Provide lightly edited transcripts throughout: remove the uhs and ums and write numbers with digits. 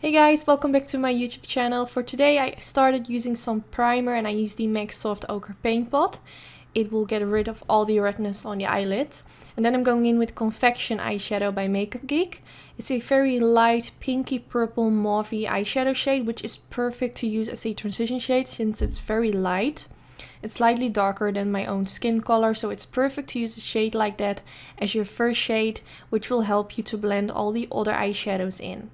Hey guys, welcome back to my YouTube channel. For today I started using some primer and I use the MAC Soft Ochre Paint Pot. It will get rid of all the redness on the eyelid. And then I'm going in with Confection eyeshadow by Makeup Geek. It's a very light pinky purple mauve eyeshadow shade, which is perfect to use as a transition shade since it's very light. It's slightly darker than my own skin color, so it's perfect to use a shade like that as your first shade, which will help you to blend all the other eyeshadows in.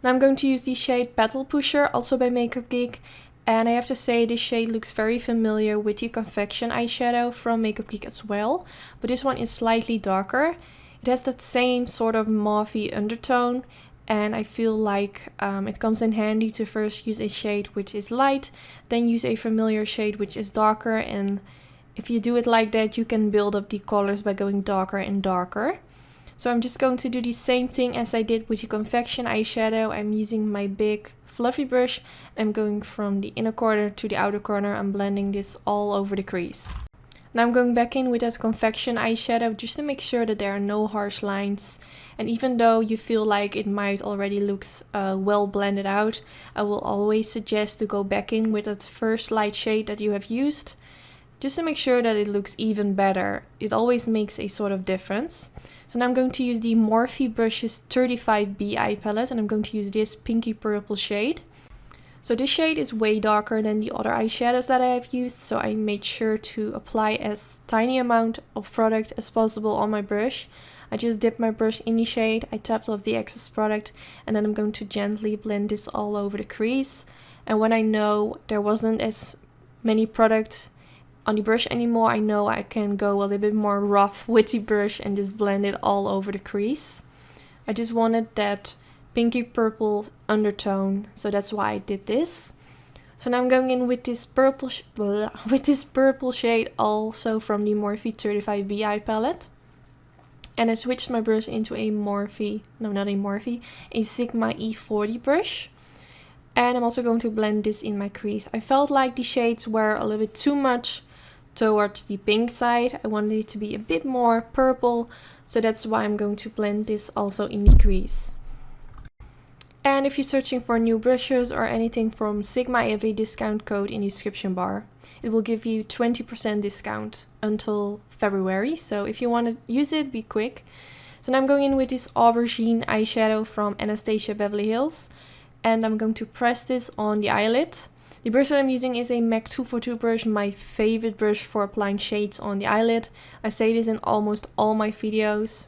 Now I'm going to use the shade Petal Pusher, also by Makeup Geek. And I have to say this shade looks very familiar with the Confection eyeshadow from Makeup Geek as well. But this one is slightly darker. It has that same sort of mauve undertone. And I feel like it comes in handy to first use a shade which is light, then use a familiar shade which is darker. And if you do it like that, you can build up the colors by going darker and darker. So I'm just going to do the same thing as I did with the Confection eyeshadow. I'm using my big fluffy brush. I'm going from the inner corner to the outer corner. I'm blending this all over the crease. Now I'm going back in with that Confection eyeshadow just to make sure that there are no harsh lines. And even though you feel like it might already looks well blended out, I will always suggest to go back in with that first light shade that you have used, just to make sure that it looks even better. It always makes a sort of difference. So now I'm going to use the Morphe Brushes 35B eye palette, and I'm going to use this pinky purple shade. So this shade is way darker than the other eyeshadows that I have used, so I made sure to apply as tiny amount of product as possible on my brush. I just dipped my brush in the shade, I tapped off the excess product, and then I'm going to gently blend this all over the crease. And when I know there wasn't as many product on the brush anymore, I know I can go a little bit more rough with the brush and just blend it all over the crease. I just wanted that pinky purple undertone, so that's why I did this. So now I'm going in with this purple shade, also from the Morphe 35B eye palette. And I switched my brush into a a Sigma E40 brush. And I'm also going to blend this in my crease. I felt like the shades were a little bit too much towards the pink side. I wanted it to be a bit more purple, so that's why I'm going to blend this also in the crease. And if you're searching for new brushes or anything from Sigma, I have a discount code in the description bar. It will give you 20% discount until February, so if you want to use it, be quick. So now I'm going in with this aubergine eyeshadow from Anastasia Beverly Hills, and I'm going to press this on the eyelid. The brush that I'm using is a MAC 242 brush, my favorite brush for applying shades on the eyelid. I say this in almost all my videos,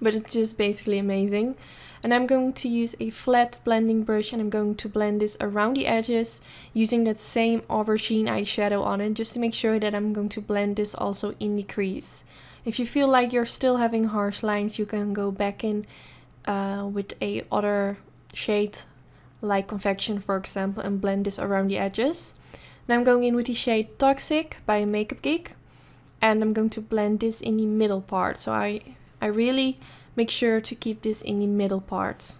but it's just basically amazing. And I'm going to use a flat blending brush and I'm going to blend this around the edges using that same aubergine eyeshadow on it, just to make sure that I'm going to blend this also in the crease. If you feel like you're still having harsh lines, you can go back in with a other shade like Confection, for example, and blend this around the edges. Now I'm going in with the shade Toxic by Makeup Geek, and I'm going to blend this in the middle part. So I really make sure to keep this in the middle part.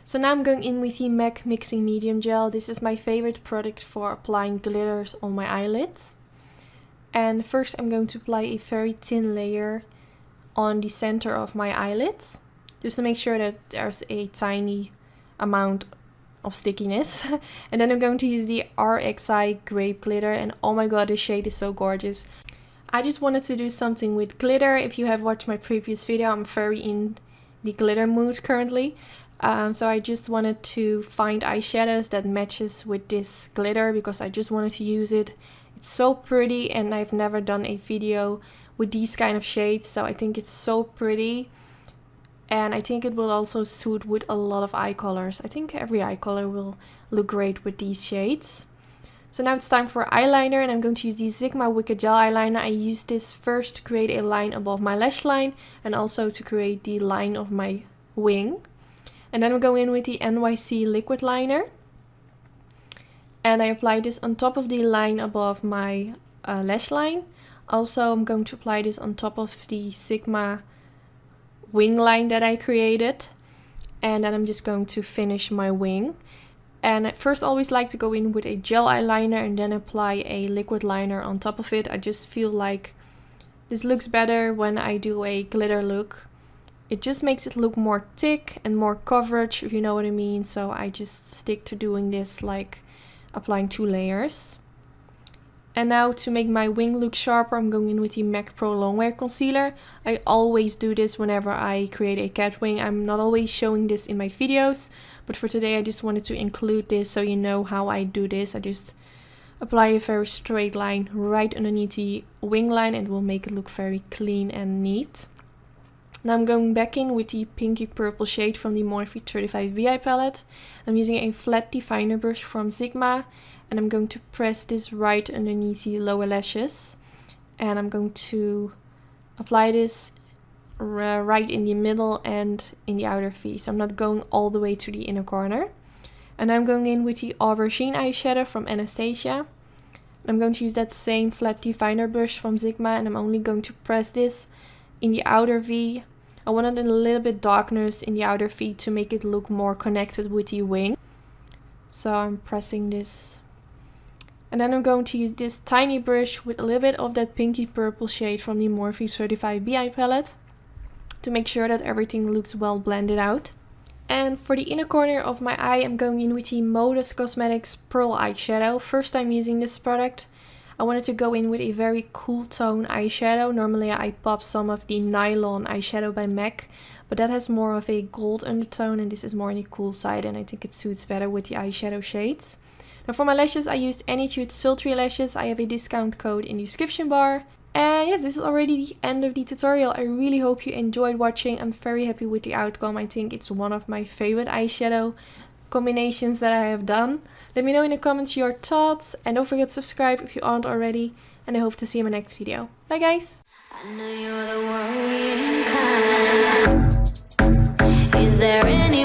So now I'm going in with the MAC Mixing Medium Gel. This is my favorite product for applying glitters on my eyelids. And first I'm going to apply a very thin layer on the center of my eyelid, just to make sure that there's a tiny amount of stickiness. And then I'm going to use the RXI Grape Glitter, and oh my god, this shade is so gorgeous. I just wanted to do something with glitter. If you have watched my previous video, I'm very in the glitter mood currently. So I just wanted to find eyeshadows that matches with this glitter because I just wanted to use it. It's so pretty and I've never done a video with these kind of shades, so I think it's so pretty. And I think it will also suit with a lot of eye colors. I think every eye color will look great with these shades. So now it's time for eyeliner, and I'm going to use the Sigma Wicked Gel Eyeliner. I use this first to create a line above my lash line and also to create the line of my wing. And then I'm going in with the NYC Liquid Liner. And I apply this on top of the line above my lash line. Also, I'm going to apply this on top of the Sigma wing line that I created, and then I'm just going to finish my wing. And at first I always like to go in with a gel eyeliner and then apply a liquid liner on top of it. I just feel like this looks better when I do a glitter look. It just makes it look more thick and more coverage, if you know what I mean. So I just stick to doing this, like applying 2 layers. And now to make my wing look sharper, I'm going in with the MAC Pro Longwear Concealer. I always do this whenever I create a cat wing. I'm not always showing this in my videos, but for today I just wanted to include this so you know how I do this. I just apply a very straight line right underneath the wing line and it will make it look very clean and neat. Now I'm going back in with the pinky purple shade from the Mauve 35bi palette. I'm using a flat definer brush from Sigma. And I'm going to press this right underneath the lower lashes. And I'm going to apply this right in the middle and in the outer V. So I'm not going all the way to the inner corner. And I'm going in with the aubergine eyeshadow from Anastasia. And I'm going to use that same flat definer brush from Sigma. And I'm only going to press this in the outer V. I wanted a little bit darkness in the outer V to make it look more connected with the wing. So I'm pressing this. And then I'm going to use this tiny brush with a little bit of that pinky purple shade from the Mauve 35bi palette to make sure that everything looks well blended out. And for the inner corner of my eye, I'm going in with the Mauve Cosmetics Pearl eyeshadow. First time using this product. I wanted to go in with a very cool tone eyeshadow. Normally I pop some of the Nylon eyeshadow by MAC, but that has more of a gold undertone and this is more on the cool side and I think it suits better with the eyeshadow shades. Now for my lashes, I used Anytude Sultry Lashes. I have a discount code in the description bar. And yes, this is already the end of the tutorial. I really hope you enjoyed watching. I'm very happy with the outcome. I think it's one of my favorite eyeshadow combinations that I have done. Let me know in the comments your thoughts. And don't forget to subscribe if you aren't already. And I hope to see you in my next video. Bye guys! I know you're the worrying kind. Is there any